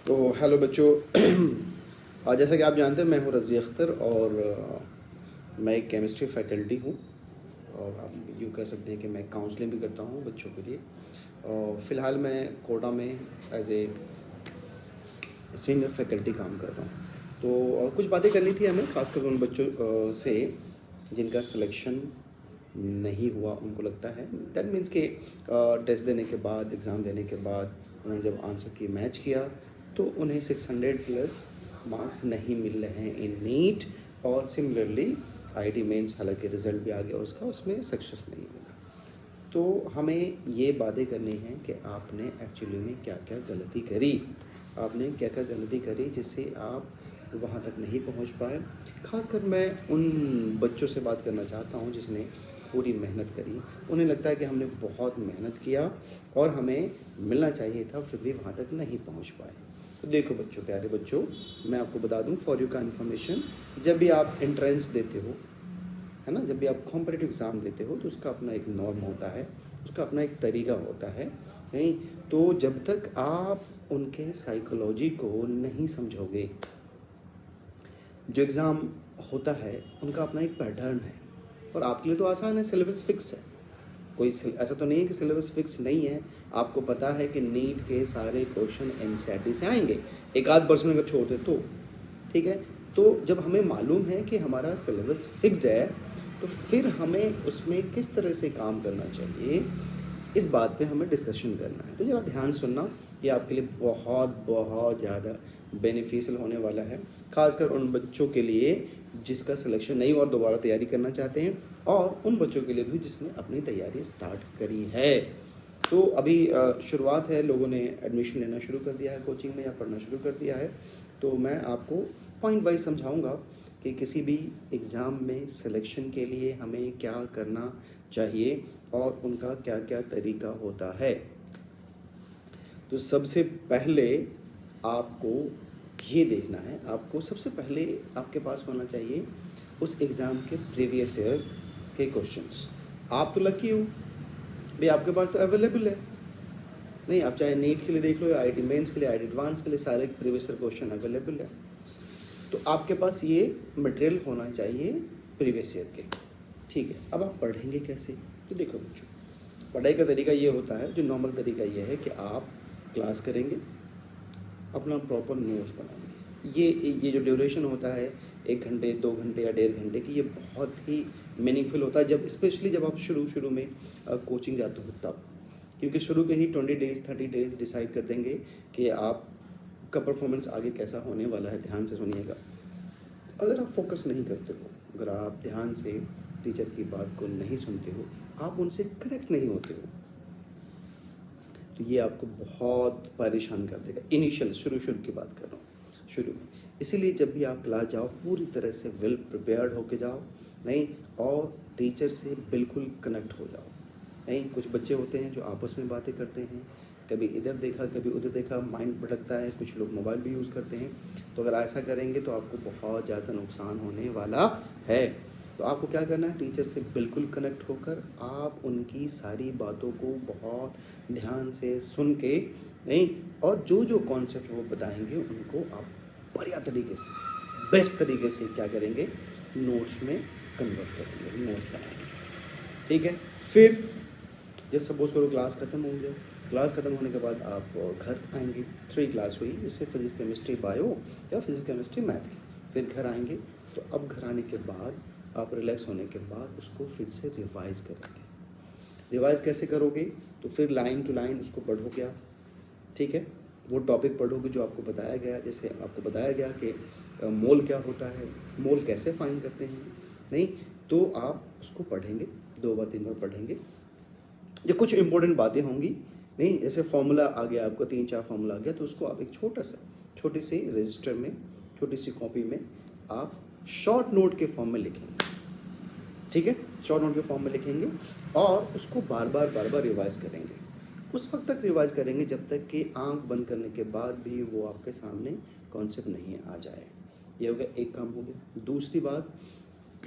तो हेलो बच्चों। जैसा कि आप जानते हैं मैं हूं रज़ी अख्तर और मैं एक केमिस्ट्री फैकल्टी हूं और आप यूँ कह सकते हैं कि मैं काउंसलिंग भी करता हूं बच्चों के लिए। और फ़िलहाल मैं कोटा में एज ए सीनियर फैकल्टी काम कर रहा हूं। तो कुछ बातें करनी थी हमें, ख़ासकर उन बच्चों से जिनका सिलेक्शन नहीं हुआ। उनको लगता है दैट मीन्स कि टेस्ट देने के बाद, एग्ज़ाम देने के बाद उन्होंने जब आंसर की मैच किया तो उन्हें 600 प्लस मार्क्स नहीं मिल रहे हैं इन नीट। और सिमिलरली आईआईटी मेंस, हालांकि रिज़ल्ट भी आ गया उसका, उसमें सक्सेस नहीं मिला। तो हमें ये बातें करनी हैं कि आपने एक्चुअली में क्या क्या गलती करी, आपने क्या क्या गलती करी जिससे आप वहाँ तक नहीं पहुँच पाए। ख़ासकर मैं उन बच्चों से बात करना चाहता हूँ जिसने पूरी मेहनत करी। उन्हें लगता है कि हमने बहुत मेहनत किया और हमें मिलना चाहिए था, फिर भी वहाँ तक नहीं पहुँच पाए। तो देखो बच्चों, प्यारे बच्चों, मैं आपको बता दूँ फॉर यू का इन्फॉर्मेशन, जब भी आप एंट्रेंस देते हो, है ना, जब भी आप कॉम्पिटिटिव एग्ज़ाम देते हो तो उसका अपना एक नॉर्म होता है, उसका अपना एक तरीका होता है। नहीं तो जब तक आप उनके साइकोलॉजी को नहीं समझोगे, जो एग्ज़ाम होता है उनका अपना एक पैटर्न है और आपके लिए तो आसान है, सिलेबस फिक्स है। कोई ऐसा तो नहीं है कि सिलेबस फिक्स नहीं है। आपको पता है कि नीट के सारे क्वेश्चन एनसीईआरटी से आएंगे, एक आध परसेंट अगर छोड़ दे तो ठीक है। तो जब हमें मालूम है कि हमारा सिलेबस फिक्स है तो फिर हमें उसमें किस तरह से काम करना चाहिए, इस बात पे हमें डिस्कशन करना है। तो ज़रा ध्यान सुनना, ये आपके लिए बहुत बहुत ज़्यादा बेनिफिशियल होने वाला है, खासकर उन बच्चों के लिए जिसका सिलेक्शन नहीं और दोबारा तैयारी करना चाहते हैं, और उन बच्चों के लिए भी जिसने अपनी तैयारी स्टार्ट करी है। तो अभी शुरुआत है, लोगों ने एडमिशन लेना शुरू कर दिया है कोचिंग में या पढ़ना शुरू कर दिया है। तो मैं आपको पॉइंट वाइज समझाऊंगा कि किसी भी एग्ज़ाम में सिलेक्शन के लिए हमें क्या करना चाहिए और उनका क्या क्या तरीका होता है। तो सबसे पहले आपको ये देखना है, आपको सबसे पहले आपके पास होना चाहिए उस एग्ज़ाम के प्रीवियस ईयर के क्वेश्चंस। आप तो लकी हो भाई, आपके पास तो अवेलेबल है। नहीं, आप चाहे नीट के लिए देख लो या आईआईटी मेंस के लिए, आईआईटी एडवांस के लिए, सारे प्रीवियस ईयर क्वेश्चन अवेलेबल है। तो आपके पास ये मटेरियल होना चाहिए प्रीवियस ईयर के। ठीक है, अब आप पढ़ेंगे कैसे? तो देखो बच्चों, पढ़ाई का तरीका ये होता है, जो नॉर्मल तरीका ये है कि आप क्लास करेंगे, अपना प्रॉपर नोट्स बनाएंगे। ये जो ड्यूरेशन होता है 1 घंटे 2 घंटे या 1.5 घंटे की, ये बहुत ही मीनिंगफुल होता है, जब स्पेशली जब आप शुरू में कोचिंग जाते हो तब। क्योंकि शुरू के ही 20 डेज 30 डेज डिसाइड कर देंगे कि आपका परफॉर्मेंस आगे कैसा होने वाला है। ध्यान से सुनिएगा, अगर आप फोकस नहीं करते हो, अगर आप ध्यान से टीचर की बात को नहीं सुनते हो, आप उनसे कनेक्ट नहीं होते हो, तो ये आपको बहुत परेशान कर देगा। इनिशियल शुरू की बात कर रहा हूँ, शुरू में। इसीलिए जब भी आप क्लास जाओ पूरी तरह से वेल प्रिपेयर्ड होके जाओ, नहीं, और टीचर से बिल्कुल कनेक्ट हो जाओ। नहीं, कुछ बच्चे होते हैं जो आपस में बातें करते हैं, कभी इधर देखा कभी उधर देखा, माइंड भटकता है, कुछ लोग मोबाइल भी यूज़ करते हैं। तो अगर ऐसा करेंगे तो आपको बहुत ज़्यादा नुकसान होने वाला है। तो आपको क्या करना है, टीचर से बिल्कुल कनेक्ट होकर आप उनकी सारी बातों को बहुत ध्यान से सुन के, नहीं, और जो जो कॉन्सेप्ट वो बताएंगे उनको आप बढ़िया तरीके से, बेस्ट तरीके से क्या करेंगे, नोट्स में कन्वर्ट करेंगे, नोट्स बनाएंगे। ठीक है, फिर जैसे सपोज करो क्लास ख़त्म हो गया, क्लास ख़त्म होने के बाद आप घर आएंगे, 3 क्लास हुई, जैसे फिजिक्स केमिस्ट्री बायो या फिजिक्स केमिस्ट्री मैथ की। फिर घर आएंगे, तो अब घर आने के बाद आप रिलैक्स होने के बाद उसको फिर से रिवाइज़ करेंगे। रिवाइज़ कैसे करोगे, तो फिर लाइन टू लाइन उसको पढ़ोगे आप। ठीक है, वो टॉपिक पढ़ोगे जो आपको बताया गया, जैसे आपको बताया गया कि मोल क्या होता है, मोल कैसे फाइंड करते हैं, नहीं, तो आप उसको पढ़ेंगे, 2 बार 3 बार पढ़ेंगे। ये कुछ इंपॉर्टेंट बातें होंगी, नहीं, जैसे फॉर्मूला आ गया आपको, 3-4 फॉर्मूला आ गया, तो उसको आप एक छोटी सी रजिस्टर में, छोटी सी कॉपी में आप शॉर्ट नोट के फॉर्म में लिखेंगे। ठीक है, शॉर्ट नोट के फॉर्म में लिखेंगे और उसको बार बार रिवाइज करेंगे। उस वक्त तक रिवाइज करेंगे जब तक कि आंख बंद करने के बाद भी वो आपके सामने कॉन्सेप्ट नहीं आ जाए। ये हो गया, एक काम हो गया। दूसरी बात,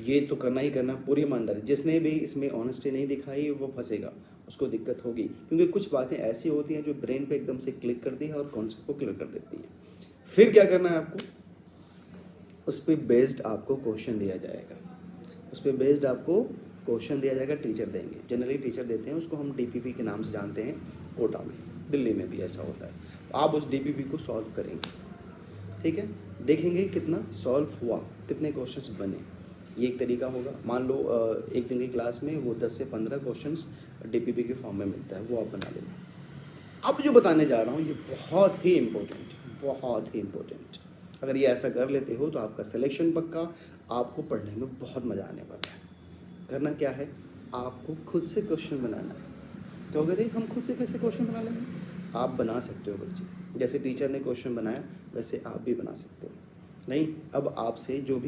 ये तो करना ही करना, पूरी ईमानदारी, जिसने भी इसमें ऑनेस्टी नहीं दिखाई वो फंसेगा, उसको दिक्कत होगी, क्योंकि कुछ बातें ऐसी होती हैं जो ब्रेन पे एकदम से क्लिक करती है और कॉन्सेप्ट को क्लियर कर देती है। फिर क्या करना है आपको, उस पर बेस्ड आपको क्वेश्चन दिया जाएगा, उस पर बेस्ड आपको क्वेश्चन दिया जाएगा, टीचर देंगे। जनरली टीचर देते हैं, उसको हम डीपीपी के नाम से जानते हैं, कोटा में, दिल्ली में भी ऐसा होता है। आप उस डीपीपी को सॉल्व करेंगे, ठीक है, देखेंगे कितना सॉल्व हुआ, कितने क्वेश्चंस बने, ये एक तरीका होगा। मान लो एक दिन की क्लास में वो 10 से 15 क्वेश्चंस डीपीपी के फॉर्म में मिलता है, वो आप बना लेना। अब जो बताने जा रहा हूँ ये बहुत ही इम्पोर्टेंट है, बहुत ही इम्पोर्टेंट। अगर ये ऐसा कर लेते हो तो आपका सिलेक्शन पक्का, आपको पढ़ने में बहुत मज़ा आने वाला है। करना क्या है, आपको खुद से क्वेश्चन बनाना है। तो अगर हम खुद से कैसे क्वेश्चन बना लेंगे, आप बना सकते हो बच्चे, जैसे टीचर ने क्वेश्चन बनाया वैसे आप भी बना सकते हो। नहीं, अब आपसे जो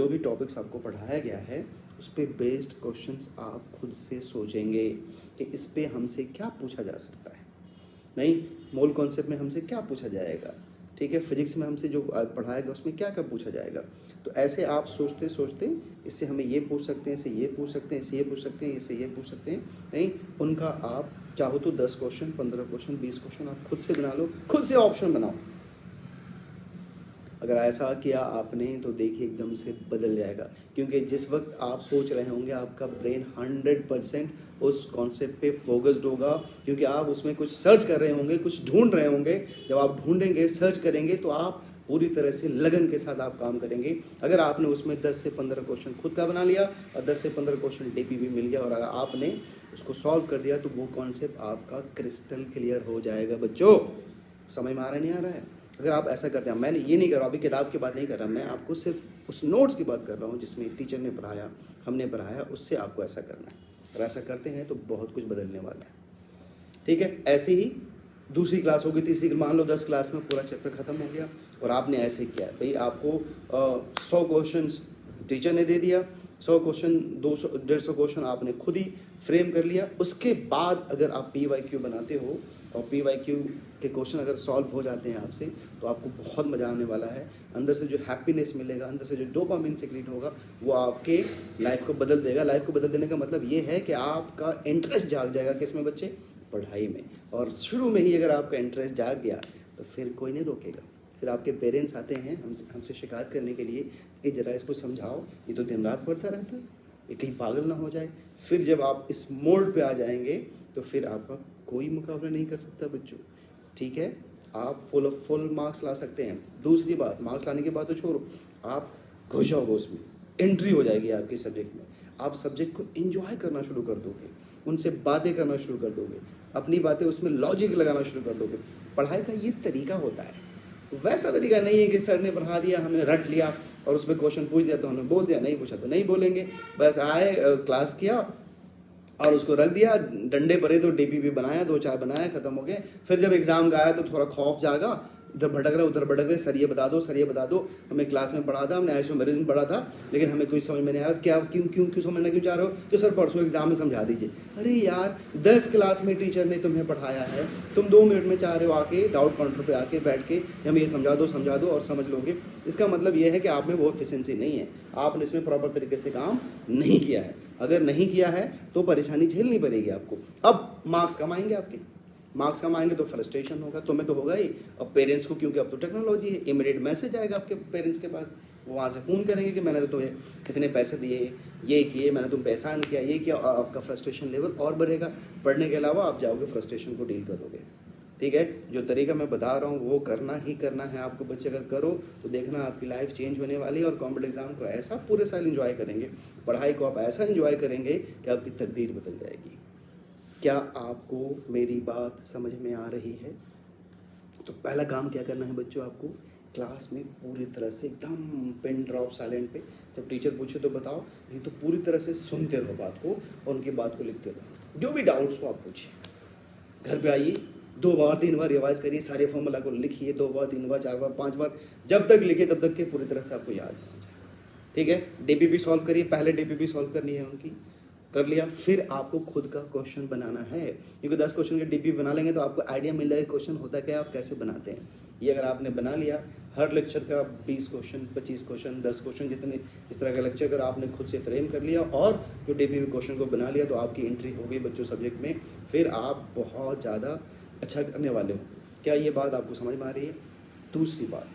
भी टॉपिक्स आपको पढ़ाया गया है उस पर बेस्ड क्वेश्चंस आप खुद से सोचेंगे कि इस पे हमसे क्या पूछा जा सकता है। नहीं, मोल कॉन्सेप्ट में हमसे क्या पूछा जाएगा, ठीक है, फिजिक्स में हमसे जो पढ़ाया गया उसमें क्या क्या पूछा जाएगा। तो ऐसे आप सोचते सोचते इससे हमें ये पूछ सकते हैं, इससे ये पूछ सकते हैं, इससे ये पूछ सकते हैं, इससे ये पूछ सकते हैं। नहीं, उनका आप चाहो तो 10 क्वेश्चन, 15 क्वेश्चन, 20 क्वेश्चन आप खुद से बना लो, खुद से ऑप्शन बनाओ। अगर ऐसा किया आपने तो देखिए एकदम से बदल जाएगा, क्योंकि जिस वक्त आप सोच रहे होंगे आपका ब्रेन 100% उस कॉन्सेप्ट पे फोकस्ड होगा, क्योंकि आप उसमें कुछ सर्च कर रहे होंगे, कुछ ढूंढ रहे होंगे। जब आप ढूंढेंगे, सर्च करेंगे, तो आप पूरी तरह से लगन के साथ आप काम करेंगे। अगर आपने उसमें 10 से 15 क्वेश्चन खुद का बना लिया और 10 से 15 क्वेश्चन डीपीपी मिल गया और अगर आपने उसको सॉल्व कर दिया तो वो कॉन्सेप्ट आपका क्रिस्टल क्लियर हो जाएगा। बच्चों, समझ में आ रहा नहीं आ रहा है? अगर आप ऐसा करते हैं, मैंने ये नहीं कर रहा, अभी किताब की बात नहीं कर रहा, मैं आपको सिर्फ उस नोट्स की बात कर रहा हूँ जिसमें टीचर ने पढ़ाया, हमने पढ़ाया, उससे आपको ऐसा करना है। अगर ऐसा करते हैं तो बहुत कुछ बदलने वाला है, ठीक है। ऐसे ही दूसरी क्लास होगी, तीसरी, मान लो 10 क्लास में पूरा चैप्टर खत्म हो गया और आपने ऐसे किया, भाई आपको 100 क्वेश्चन टीचर ने दे दिया, 100 क्वेश्चन, 200 150 क्वेश्चन आपने खुद ही फ्रेम कर लिया। उसके बाद अगर आप PYQ बनाते हो और PYQ के क्वेश्चन अगर सॉल्व हो जाते हैं आपसे, तो आपको बहुत मज़ा आने वाला है। अंदर से जो हैप्पीनेस मिलेगा, अंदर से जो डोपामिन सीक्रेट होगा, वो आपके लाइफ को बदल देगा। लाइफ को बदल देने का मतलब ये है कि आपका इंटरेस्ट जाग जाएगा, किसमें बच्चे, पढ़ाई में। और शुरू में ही अगर आपका इंटरेस्ट जाग गया तो फिर कोई नहीं रोकेगा। फिर आपके पेरेंट्स आते हैं हमसे शिकायत करने के लिए कि ज़रा इसको समझाओ, ये तो दिन रात पढ़ता रहता है, ये कहीं पागल ना हो जाए। फिर जब आप इस मोड पे आ जाएंगे तो फिर आपका कोई मुकाबला नहीं कर सकता बच्चों, ठीक है। आप फुल मार्क्स ला सकते हैं। दूसरी बात, मार्क्स लाने के बाद तो छोड़ो, आप घुस जाओगे उसमें, एंट्री हो जाएगी आपके सब्जेक्ट में। आप सब्जेक्ट को एंजॉय करना शुरू कर दोगे, उनसे बातें करना शुरू कर दोगे, अपनी बातें उसमें लॉजिक लगाना शुरू कर दोगे। पढ़ाई का ये तरीका होता है, वैसा तरीका नहीं है कि सर ने पढ़ा दिया, हमने रट लिया और उसमें क्वेश्चन पूछ दिया तो हमने बोल दिया, नहीं पूछा तो नहीं बोलेंगे। बस आए, क्लास किया और उसको रख दिया, डंडे पड़े तो डीपीपी बनाया, 2-4 बनाया, खत्म हो गए। फिर जब एग्जाम का आया तो थोड़ा खौफ जागा, इधर भटक रहे उधर भटक रहे, सर ये बता दो, सर ये बता दो, हमें क्लास में पढ़ा था, हमने आइसोमेरिज्म पढ़ा था, लेकिन हमें कुछ समझ में नहीं आ रहा, क्या क्यों समझना क्यों चाह रहे हो, तो सर परसों एग्जाम में समझा दीजिए। अरे यार, 10 क्लास में टीचर ने तुम्हें पढ़ाया है, तुम 2 मिनट में चाह रहे हो आके डाउट काउंटर पे आके बैठ के हमें ये समझा दो और समझ लोगे। इसका मतलब ये है कि आप में वो एफिशिएंसी नहीं है, आपने इसमें प्रॉपर तरीके से काम नहीं किया है। अगर नहीं किया है तो परेशानी झेलनी पड़ेगी आपको। अब मार्क्स कम आएंगे, आपके मार्क्स कम आएंगे तो फ्रस्ट्रेशन होगा, तुम्हें तो होगा ही, और पेरेंट्स को, क्योंकि अब तो टेक्नोलॉजी है, इमीडिएट मैसेज आएगा आपके पेरेंट्स के पास, वो वहाँ से फ़ोन करेंगे कि मैंने तो तुम्हें इतने पैसे दिए, ये किए, मैंने तुम पे एहसान किया, ये किया, और आपका फ्रस्ट्रेशन लेवल और बढ़ेगा। पढ़ने के अलावा आप जाओगे फ्रस्ट्रेशन को डील करोगे, ठीक है। जो तरीका मैं बता रहा हूँ वो करना ही करना है आपको बच्चे। अगर करो तो देखना आपकी लाइफ चेंज होने वाली है और कॉम्पिटेटिव एग्जाम को ऐसा पूरे साल एंजॉय करेंगे, पढ़ाई को आप ऐसा एंजॉय करेंगे कि आपकी तकदीर बदल जाएगी। क्या आपको मेरी बात समझ में आ रही है? तो पहला काम क्या करना है बच्चों, आपको क्लास में पूरी तरह से एकदम पिन ड्रॉप साइलेंट पे, जब टीचर पूछे तो बताओ, नहीं तो पूरी तरह से सुनते रहो बात को और उनकी बात को लिखते रहो। जो भी डाउट्स हो आप पूछिए। घर पे आइए, 2 बार 3 बार रिवाइज करिए, सारे फॉर्मूला को लिखिए, 2 बार 3 बार 4 बार 5 बार, जब तक लिखे तब तक के पूरी तरह से आपको याद हो जाए, ठीक है। डीपीपी सॉल्व करिए, पहले डीपीपी सॉल्व करनी है उनकी, कर लिया, फिर आपको खुद का क्वेश्चन बनाना है, क्योंकि 10 क्वेश्चन के डीपी बना लेंगे तो आपको आइडिया मिल जाएगा क्वेश्चन होता क्या है और कैसे बनाते हैं। ये अगर आपने बना लिया, हर लेक्चर का 20 क्वेश्चन, 25 क्वेश्चन, 10 क्वेश्चन, जितने इस तरह का लेक्चर अगर आपने खुद से फ्रेम कर लिया और जो डीपी में क्वेश्चन को बना लिया, तो आपकी एंट्री हो गई बच्चों सब्जेक्ट में, फिर आप बहुत ज़्यादा अच्छा करने वाले हो। क्या ये बात आपको समझ में आ रही है? दूसरी बात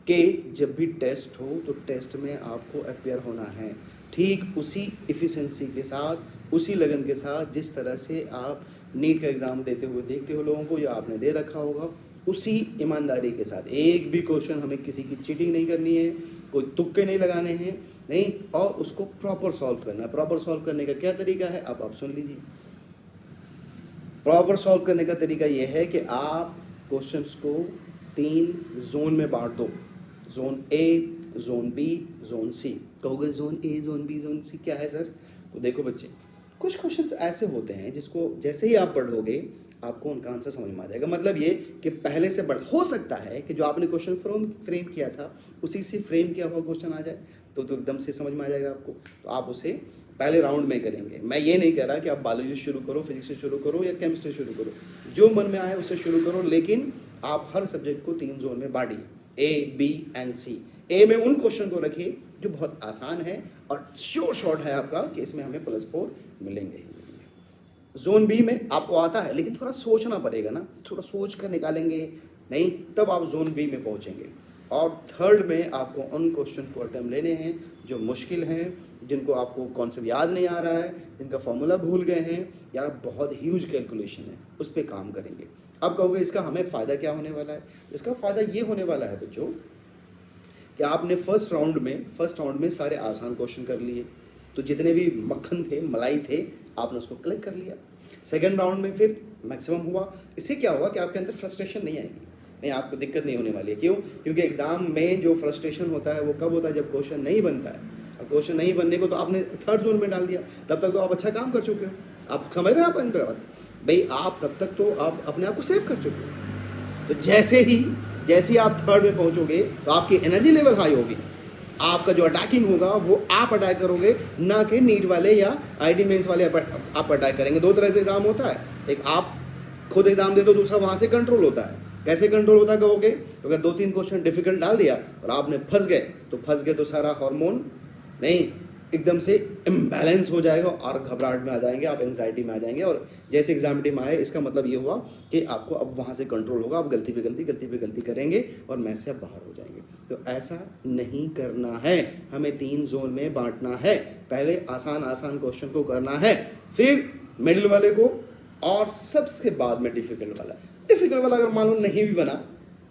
कि जब भी टेस्ट हो तो टेस्ट में आपको अपेयर होना है ठीक उसी इफ़िशेंसी के साथ, उसी लगन के साथ जिस तरह से आप नीट का एग्ज़ाम देते हुए देखते हो लोगों को, या आपने दे रखा होगा, उसी ईमानदारी के साथ। एक भी क्वेश्चन हमें किसी की चीटिंग नहीं करनी है, कोई तुक्के नहीं लगाने हैं, नहीं, और उसको प्रॉपर सॉल्व करना है। प्रॉपर सॉल्व करने का क्या तरीका है अब आप सुन लीजिए। प्रॉपर सॉल्व करने का तरीका यह है कि आप क्वेश्चंस को 3 जोन में बांट दो, zone A, zone B, zone C. कहोगे zone A, zone B, zone C क्या है सर? तो देखो बच्चे, कुछ क्वेश्चंस ऐसे होते हैं जिसको जैसे ही आप पढ़ोगे आपको उनका आंसर समझ में आ जाएगा। मतलब ये कि पहले से बढ़ हो सकता है कि जो आपने क्वेश्चन फ्रेम किया था उसी से फ्रेम किया हुआ क्वेश्चन आ जाए, तो एकदम से समझ में आ जाएगा आपको। तो आप उसे पहले राउंड में करेंगे। मैं ये नहीं कह रहा कि आप बायोलॉजी शुरू करो, फिजिक्स से शुरू करो या केमिस्ट्री शुरू करो, जो मन में आए उससे शुरू करो, लेकिन आप हर सब्जेक्ट को 3 जोन में बांटिए, ए, बी एंड सी। ए में उन क्वेश्चन को रखिए जो बहुत आसान है और श्योर शॉट है आपका कि इसमें हमें +4 मिलेंगे ही। जोन बी में आपको आता है लेकिन थोड़ा सोचना पड़ेगा ना, थोड़ा सोच कर निकालेंगे, नहीं तब आप जोन बी में पहुंचेंगे। और थर्ड में आपको उन क्वेश्चन को अटेम्प्ट लेने हैं जो मुश्किल हैं, जिनको आपको कॉन्सेप्ट याद नहीं आ रहा है, जिनका फॉर्मूला भूल गए हैं, या बहुत ह्यूज कैलकुलेशन है, उस पर काम करेंगे। अब कहोगे इसका हमें फ़ायदा क्या होने वाला है? इसका फ़ायदा ये होने वाला है बच्चों कि आपने फर्स्ट राउंड में सारे आसान क्वेश्चन कर लिए, तो जितने भी मक्खन थे, मलाई थे, आपने उसको कलेक्ट कर लिया। सेकंड राउंड में फिर मैक्सिमम हुआ। इससे क्या हुआ कि आपके अंदर फ्रस्ट्रेशन नहीं आएगी, नहीं, आपको दिक्कत नहीं होने वाली है। क्यों? क्योंकि एग्जाम में जो फ्रस्ट्रेशन होता है वो कब होता है? जब क्वेश्चन नहीं बनता है। और क्वेश्चन नहीं बनने को तो आपने थर्ड जोन में डाल दिया, तब तक तो आप अच्छा काम कर चुके हो। आप समझ रहे हैं आप अंदर बात भाई? आप तब तक तो आप अपने आप को सेव कर चुके हो। तो जैसे ही आप थर्ड में पहुंचोगे तो आपकी एनर्जी लेवल हाई होगी, आपका जो अटैकिंग होगा वो आप अटैक करोगे, ना कि नीट वाले या आईडी मेंस वाले आप अटैक करेंगे। 2 तरह से एग्जाम होता है, एक आप खुद एग्जाम दे दो, दूसरा वहां से कंट्रोल होता है। कैसे कंट्रोल होता कहोगे? तो अगर 2-3 क्वेश्चन डिफिकल्ट डाल दिया और आपने फंस गए तो सारा हार्मोन नहीं एकदम से इम्बैलेंस हो जाएगा और घबराहट में आ जाएंगे, आप एंजाइटी में आ जाएंगे, और जैसे एग्जाम टीम आए इसका मतलब ये हुआ कि आपको अब वहाँ से कंट्रोल होगा, आप गलती पे गलती करेंगे और मैच से आप बाहर हो जाएंगे। तो ऐसा नहीं करना है, हमें 3 जोन में बांटना है। पहले आसान क्वेश्चन को करना है, फिर मिडिल वाले को, और सबसे बाद में डिफिकल्ट वाला अगर मान लो नहीं भी बना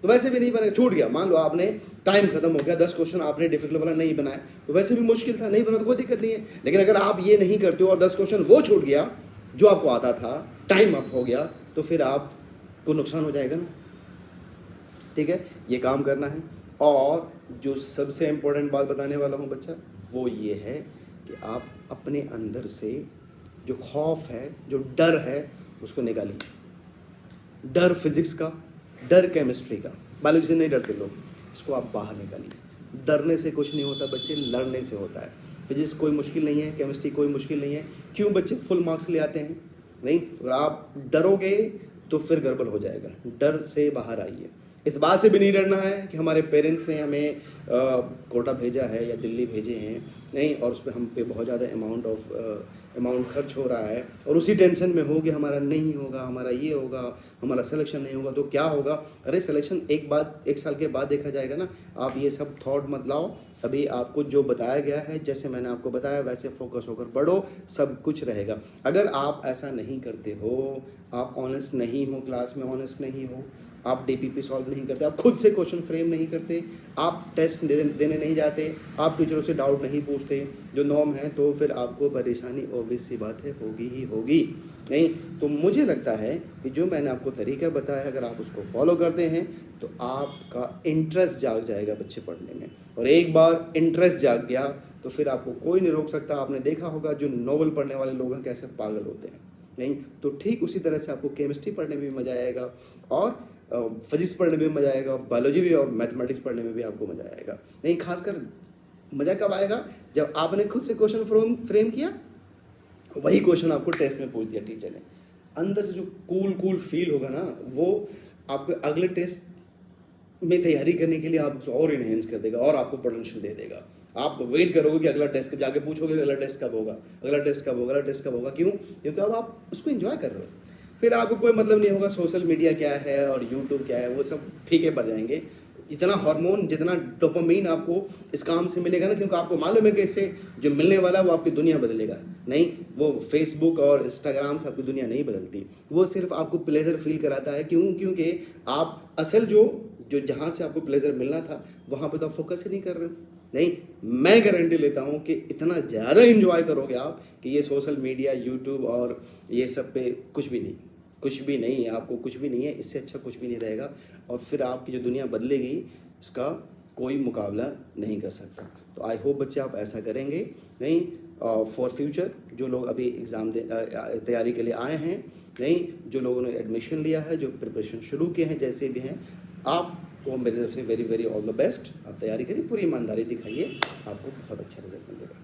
तो वैसे भी नहीं बनेगा, छूट गया। मान लो आपने टाइम खत्म हो गया, 10 क्वेश्चन आपने डिफिकल्ट वाला नहीं बनाया, तो वैसे भी मुश्किल था, नहीं बना तो कोई दिक्कत नहीं है। लेकिन अगर आप ये नहीं करते हो और 10 क्वेश्चन वो छूट गया जो आपको आता था, टाइम अप हो गया, तो फिर आपको नुकसान हो जाएगा ना। ठीक है, ये काम करना है। और जो सबसे इंपॉर्टेंट बात बताने वाला हूँ बच्चा, वो ये है कि आप अपने अंदर से जो खौफ है, जो डर है, उसको निकालिए। डर फिजिक्स का, डर केमिस्ट्री का, बायोलॉजी से नहीं डरते लोग, इसको आप बाहर निकालिए। डरने से कुछ नहीं होता बच्चे, लड़ने से होता है। फिजिक्स कोई मुश्किल नहीं है, केमिस्ट्री कोई मुश्किल नहीं है। क्यों बच्चे फुल मार्क्स ले आते हैं? नहीं, अगर आप डरोगे तो फिर गड़बड़ हो जाएगा। डर से बाहर आइए। इस बात से भी नहीं डरना है कि हमारे पेरेंट्स ने हमें कोटा भेजा है या दिल्ली भेजे हैं, नहीं, और उस पर हम पे बहुत ज़्यादा अमाउंट खर्च हो रहा है, और उसी टेंशन में हो कि हमारा नहीं होगा, हमारा ये होगा, हमारा सिलेक्शन नहीं होगा तो क्या होगा। अरे सिलेक्शन एक साल के बाद देखा जाएगा ना। आप ये सब थॉट मत लाओ। अभी आपको जो बताया गया है, जैसे मैंने आपको बताया वैसे फोकस होकर पढ़ो, सब कुछ रहेगा। अगर आप ऐसा नहीं करते हो, आप ऑनेस्ट नहीं हो, क्लास में ऑनेस्ट नहीं हो, आप डीपीपी सॉल्व नहीं करते, आप खुद से क्वेश्चन फ्रेम नहीं करते, आप टेस्ट देने नहीं जाते, आप टीचरों से डाउट नहीं पूछते जो नॉर्म है, तो फिर आपको परेशानी ऑब्वियस सी बात है होगी ही होगी। नहीं तो मुझे लगता है कि जो मैंने आपको तरीका बताया, अगर आप उसको फॉलो करते हैं तो आपका इंटरेस्ट जाग जाएगा बच्चे पढ़ने में, और एक बार इंटरेस्ट जाग गया तो फिर आपको कोई नहीं रोक सकता। आपने देखा होगा जो नोवेल पढ़ने वाले लोग हैं कैसे पागल होते हैं, नहीं तो ठीक उसी तरह से आपको केमिस्ट्री पढ़ने में भी मजा आएगा, और फिजिक्स पढ़ने में भी मजा आएगा, बायोलॉजी भी और मैथमेटिक्स पढ़ने में भी आपको मजा आएगा। नहीं, खासकर मजा कब आएगा? जब आपने खुद से क्वेश्चन फ्रेम किया वही क्वेश्चन आपको टेस्ट में पूछ दिया टीचर ने, अंदर से जो कूल फील होगा ना, वो आपको अगले टेस्ट में तैयारी करने के लिए आप और इनहेंस कर देगा और आपको पोटेंशियल दे देगा। आप वेट करोगे कि अगला टेस्ट जाके पूछोगे अगला टेस्ट कब होगा, अगला टेस्ट कब होगा, अगला टेस्ट कब होगा। क्यों? क्योंकि अब आप उसको एंजॉय कर रहे हो। फिर आपको कोई मतलब नहीं होगा सोशल मीडिया क्या है और यूट्यूब क्या है, वो सब फीके पड़ जाएंगे। जितना हार्मोन, जितना डोपामाइन आपको इस काम से मिलेगा ना, क्योंकि आपको मालूम है कि इससे जो मिलने वाला है वो आपकी दुनिया बदलेगा। नहीं, वो फेसबुक और इंस्टाग्राम से आपकी दुनिया नहीं बदलती, वो सिर्फ आपको प्लेजर फील कराता है। क्यों? क्योंकि आप असल जो जहाँ से आपको प्लेजर मिलना था वहाँ पर तो आप फोकस ही नहीं कर रहे हो। नहीं, मैं गारंटी लेता हूँ कि इतना ज़्यादा इंजॉय करोगे आप कि ये सोशल मीडिया, यूट्यूब और ये सब पे कुछ भी नहीं, कुछ भी नहीं है, आपको कुछ भी नहीं है, इससे अच्छा कुछ भी नहीं रहेगा। और फिर आपकी जो दुनिया बदलेगी इसका कोई मुकाबला नहीं कर सकता। तो आई होप बच्चे आप ऐसा करेंगे। नहीं, फॉर फ्यूचर जो लोग अभी एग्ज़ाम तैयारी के लिए आए हैं, नहीं, जो लोगों ने एडमिशन लिया है, जो प्रिपरेशन शुरू किए हैं, जैसे भी हैं, आपको मेरी तरफ से very very all the best. आप तैयारी करिए, पूरी ईमानदारी दिखाइए, आपको बहुत अच्छा रिजल्ट मिलेगा।